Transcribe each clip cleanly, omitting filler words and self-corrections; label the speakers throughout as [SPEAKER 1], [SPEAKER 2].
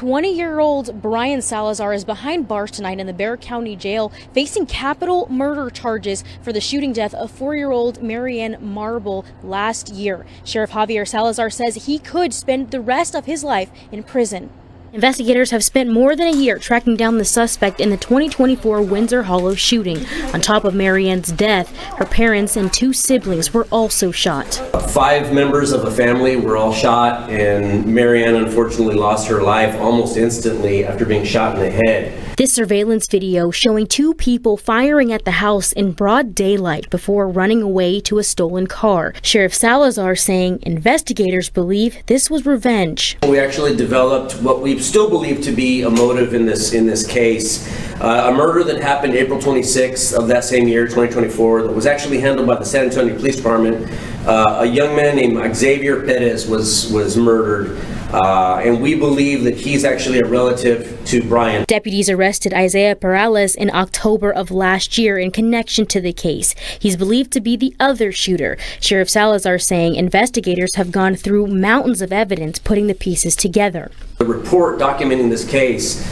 [SPEAKER 1] 20-year-old Bryan Salazar is behind bars tonight in the Bexar County jail, facing capital murder charges for the shooting death of 4-year-old Maryann Marble last year. Sheriff Javier Salazar says he could spend the rest of his life in prison. Investigators have spent more than a year tracking down the suspect in the 2024 Windsor Hollow shooting. On top of Maryann's death, her parents and 2 siblings were also shot.
[SPEAKER 2] 5 members of a family were all shot, and Maryann unfortunately lost her life almost instantly after being shot in the head.
[SPEAKER 1] This surveillance video showing 2 people firing at the house in broad daylight before running away to a stolen car. Sheriff Salazar saying investigators believe this was revenge.
[SPEAKER 2] We actually developed what we still believe to be a motive in this case. A murder that happened April 26th of that same year, 2024, that was actually handled by the San Antonio Police Department. A young man named Xavier Perales was murdered. And we believe that he's actually a relative to Bryan.
[SPEAKER 1] Deputies arrested Isaiah Perales in October of last year in connection to the case. He's believed to be the other shooter. Sheriff Salazar saying investigators have gone through mountains of evidence putting the pieces together.
[SPEAKER 2] The report documenting this case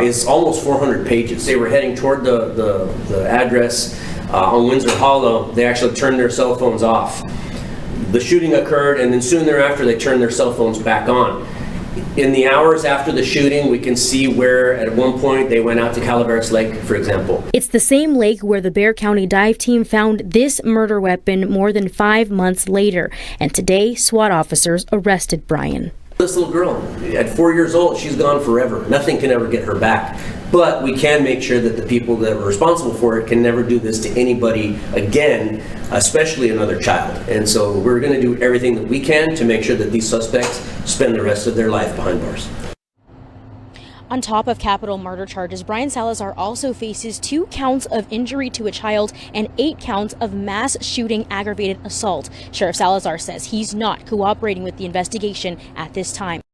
[SPEAKER 2] is almost 400 pages. They were heading toward the address on Windsor Hollow. They actually turned their cell phones off. The shooting occurred, and then soon thereafter they turned their cell phones back on. In the hours after the shooting, we can see where at one point they went out to Calaveras Lake, for example.
[SPEAKER 1] It's the same lake where the Bexar County dive team found this murder weapon more than 5 months later. And today, SWAT officers arrested Bryan.
[SPEAKER 2] This little girl, at 4 years old, she's gone forever. Nothing can ever get her back. But we can make sure that the people that are responsible for it can never do this to anybody again, especially another child. And so we're going to do everything that we can to make sure that these suspects spend the rest of their life behind bars.
[SPEAKER 1] On top of capital murder charges, Bryan Salazar also faces 2 counts of injury to a child and 8 counts of mass shooting aggravated assault. Sheriff Salazar says he's not cooperating with the investigation at this time.